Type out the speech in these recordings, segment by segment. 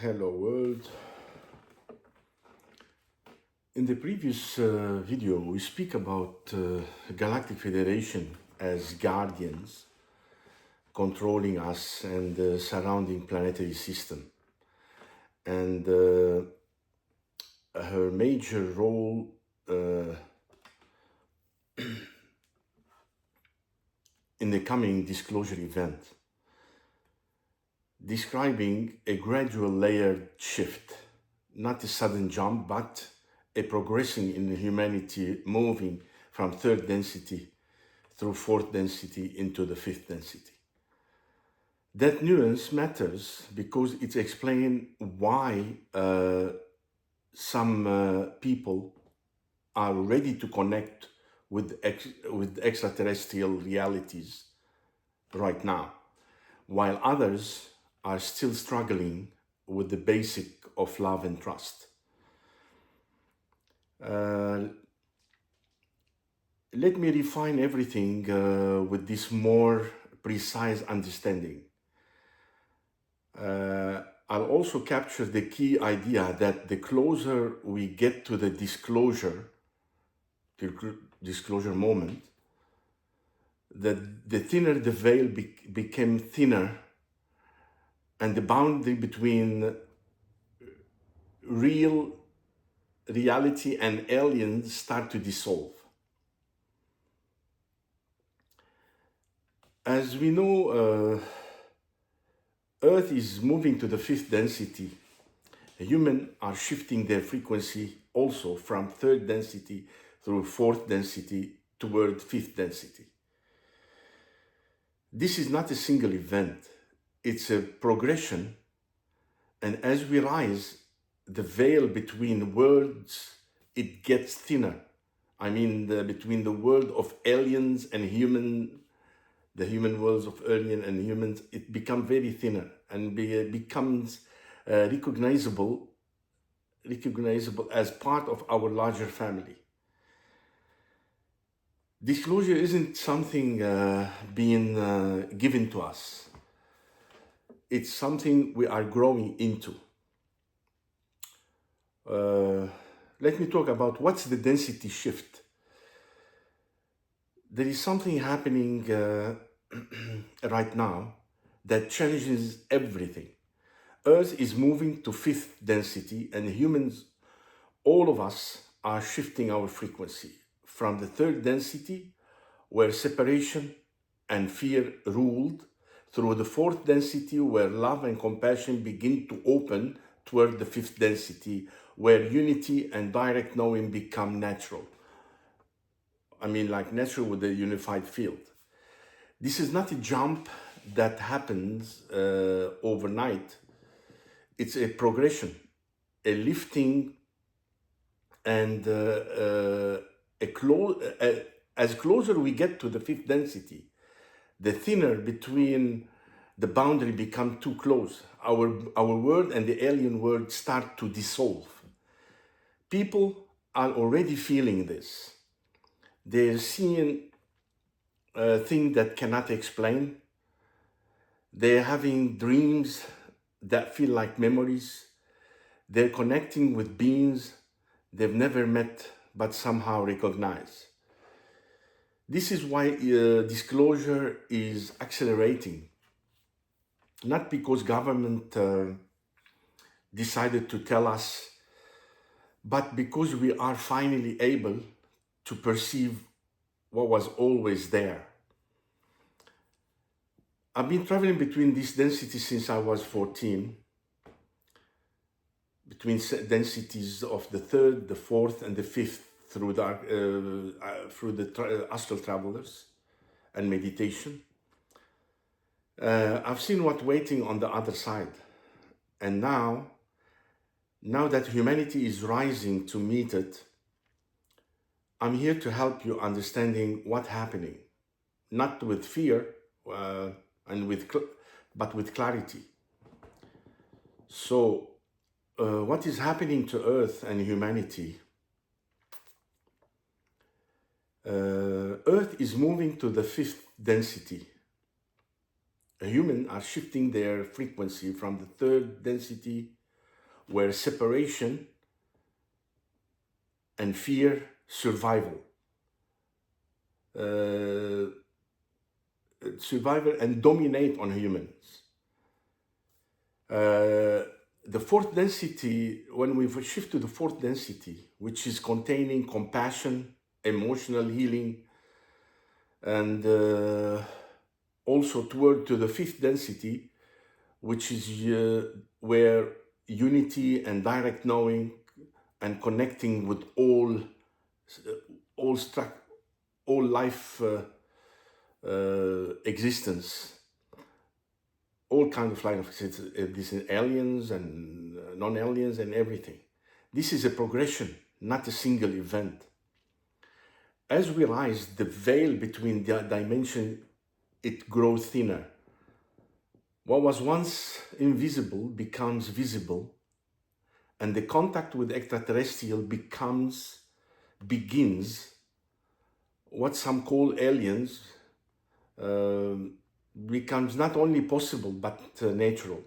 Hello world. In the previous video, we speak about Galactic Federation as guardians controlling us and the surrounding planetary system. And her major role in the coming disclosure event, describing a gradual layered shift, not a sudden jump, but a progression in humanity moving from third density through fourth density into the fifth density. That nuance matters because it explains why some people are ready to connect with extraterrestrial realities right now, while others are still struggling with the basic of love and trust. Let me refine everything with this more precise understanding. I'll also capture the key idea that the closer we get to the disclosure moment, the thinner the veil became thinner, and the boundary between real reality and aliens start to dissolve. As we know, Earth is moving to the fifth density. Humans are shifting their frequency also from third density through fourth density toward fifth density. This is not a single event, it's a progression, and as we rise, the veil between worlds, it gets thinner. I mean, between the world of aliens and the human worlds of alien and humans, it becomes very thinner and becomes recognizable as part of our larger family. Disclosure isn't something being given to us. It's something we are growing into. Let me talk about what's the density shift. There is something happening right now that changes everything. Earth is moving to fifth density, and humans, all of us, are shifting our frequency from the third density, where separation and fear ruled, through the fourth density, where love and compassion begin to open toward the fifth density, where unity and direct knowing become natural. I mean, like natural with a unified field. This is not a jump that happens overnight. It's a progression, a lifting, and as closer we get to the fifth density, the thinner between the boundary become too close. Our world and the alien world start to dissolve. People are already feeling this. They're seeing things that cannot explain. They're having dreams that feel like memories. They're connecting with beings they've never met but somehow recognize. This is why disclosure is accelerating. Not because government decided to tell us, but because we are finally able to perceive what was always there. I've been traveling between these densities since I was 14, between densities of the third, the fourth, and the fifth through the astral travelers and meditation. I've seen what's waiting on the other side. And now that humanity is rising to meet it, I'm here to help you understanding what's happening, not with fear, but with clarity. So, what is happening to Earth and humanity? Earth is moving to the fifth density. Humans are shifting their frequency from the third density where separation and fear survival. Survival and dominate on humans. The fourth density, when we shift to the fourth density, which is containing compassion, emotional healing, and also toward to the fifth density, which is where unity and direct knowing and connecting with all life existence, all kinds of life existence, this is aliens and non-aliens and everything. This is a progression, not a single event. As we rise, the veil between the dimension, it grows thinner. What was once invisible becomes visible, and the contact with extraterrestrial begins what some call aliens, becomes not only possible but natural.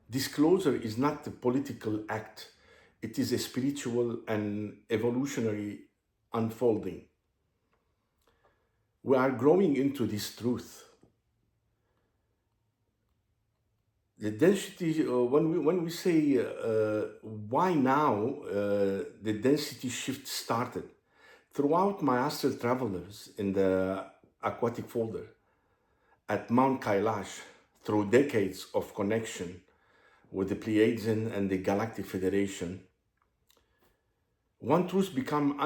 Disclosure is not a political act, it is a spiritual and evolutionary unfolding. We are growing into this truth. The density, when we say why now the density shift started, throughout my astral travelers in the aquatic folder, at Mount Kailash, through decades of connection with the Pleiadian and the Galactic Federation, one truth became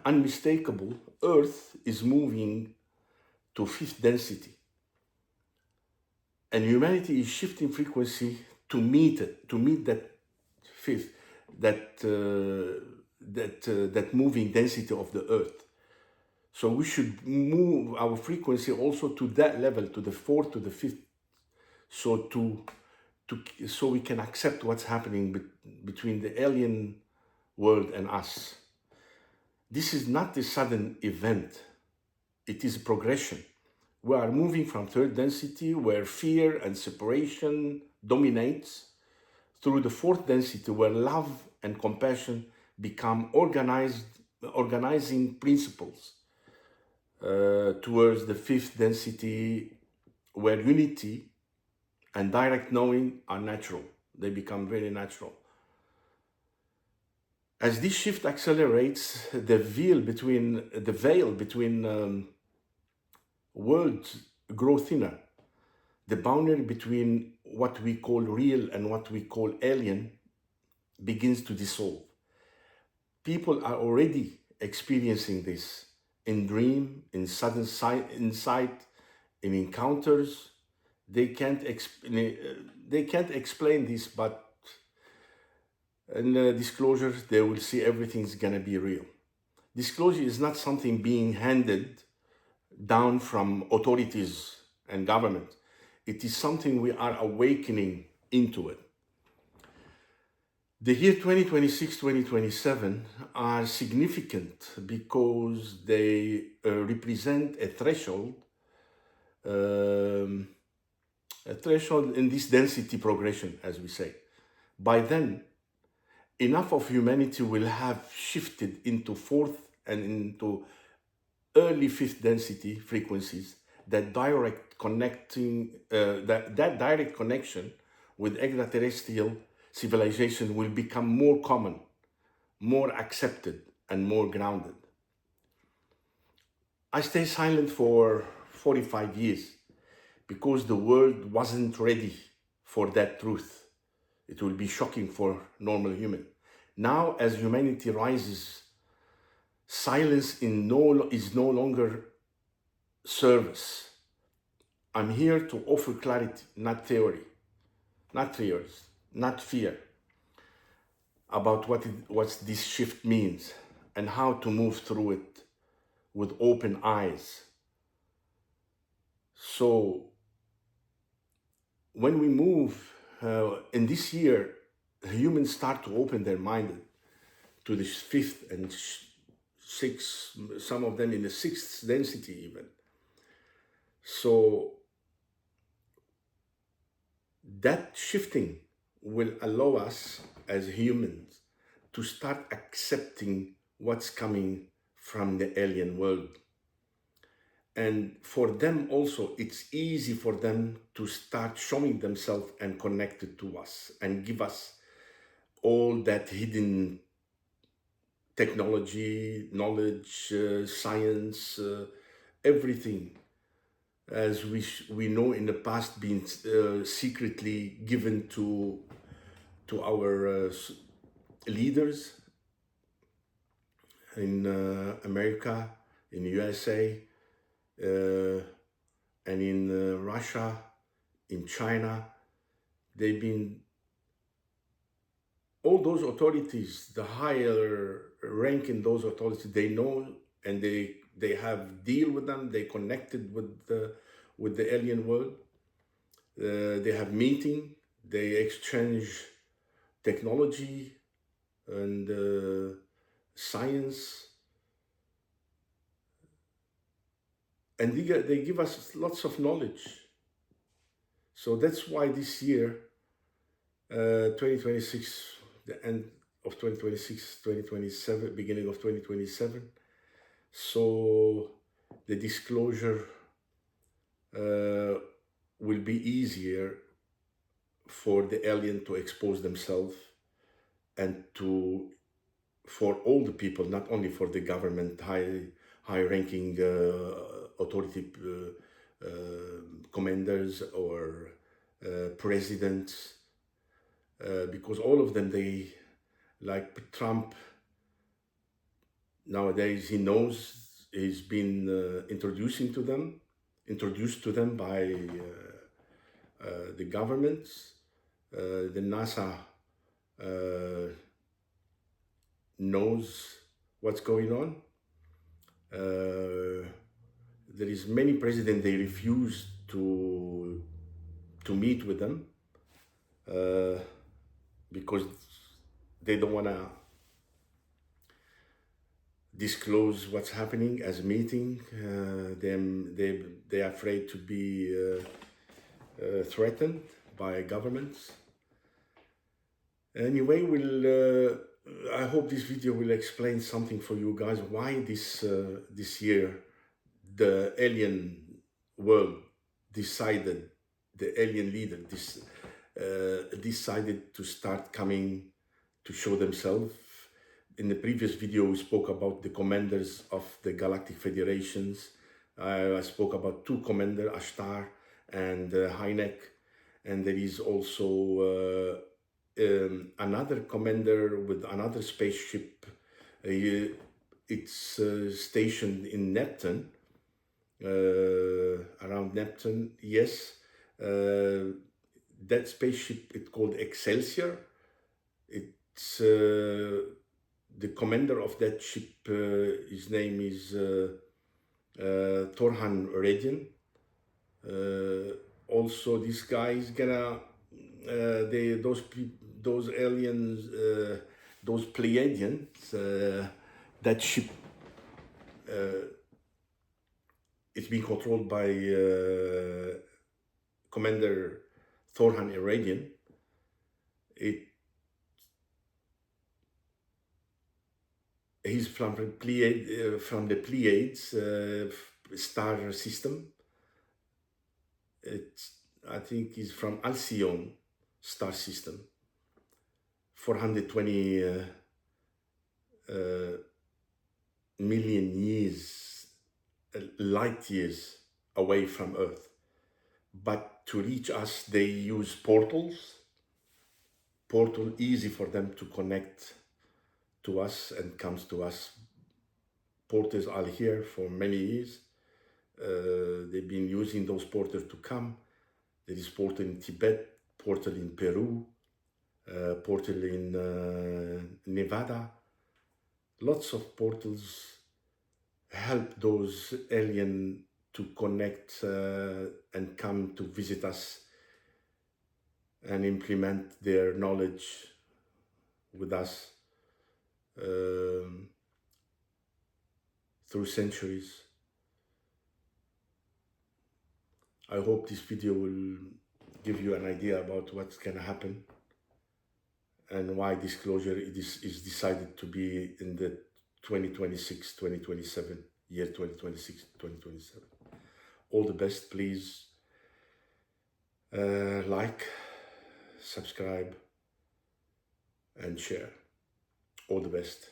unmistakable. Earth is moving to fifth density. And humanity is shifting frequency to meet it, to meet that fifth, that moving density of the Earth. So we should move our frequency also to that level, to the fourth, to the fifth, so so we can accept what's happening between the alien world and us. This is not a sudden event; it is a progression. We are moving from third density, where fear and separation dominates, through the fourth density, where love and compassion become organizing principles, towards the fifth density, where unity and direct knowing are natural. They become very natural. As this shift accelerates, the veil between worlds grow thinner. The boundary between what we call real and what we call alien begins to dissolve. People are already experiencing this in dream, in sudden insight, in encounters. They can't explain this, but in disclosure, they will see everything's gonna be real. Disclosure is not something being handed down from authorities and government. It is something we are awakening into it. The year 2026, 2027 are significant because they represent a threshold in this density progression, as we say. By then, enough of humanity will have shifted into fourth and into early fifth density frequencies that direct connection with extraterrestrial civilization will become more common, more accepted, and more grounded. I stayed silent for 45 years because the world wasn't ready for that truth. It will be shocking for normal human. Now, as humanity rises, silence is no longer service. I'm here to offer clarity, not theory, not theories, not fear, about what this shift means and how to move through it with open eyes. So when we move in this year, humans start to open their mind to this fifth and sixth, some of them in the sixth density even. So that shifting will allow us as humans to start accepting what's coming from the alien world. And for them also, it's easy for them to start showing themselves and connected to us and give us all that hidden technology, knowledge, science, everything, as we know in the past, been secretly given to our leaders in America, in USA, and in Russia, in China. They've been, all those authorities, the higher rank in those authorities, they know, and they have deal with them. They connected with the alien world. They have meeting. They exchange technology and science, and they give us lots of knowledge. So that's why this year, 2026, the end of 2026, 2027, beginning of 2027. So the disclosure will be easier for the alien to expose themselves, and for all the people, not only for the government, high-ranking authority commanders or presidents, because all of them, they, like Trump, nowadays he knows, he's been introduced to them by the governments. The NASA knows what's going on. There is many presidents, they refuse to meet with them because they don't want to disclose what's happening as a meeting. They're afraid to be threatened by governments. Anyway, I hope this video will explain something for you guys, why this year the alien world decided, the alien leader decided to start coming to show themselves. In the previous video, we spoke about the commanders of the Galactic Federations. I spoke about two commanders, Ashtar and Hynek, and there is also another commander with another spaceship. It's stationed in Neptune, around Neptune, yes. That spaceship, it's called Excelsior. It's the commander of that ship, his name is Torhan Radian. Also, this guy is gonna, those aliens, those Pleiadians, that ship, it's being controlled by Commander Torhan Radian. He's from the Pleiades star system. I think he's from Alcyone star system, 420 million years, light years away from Earth. But to reach us, they use portals. Portal easy for them to connect to us and comes to us. Portals are here for many years. They've been using those portals to come. There is portal in Tibet, portal in Peru, portal in Nevada. Lots of portals help those aliens to connect and come to visit us and implement their knowledge with us through centuries. I hope this video will give you an idea about what's gonna happen. and why disclosure is decided to be in the 2026, 2027, year 2026, 2027. All the best, please like, subscribe, and share. All the best.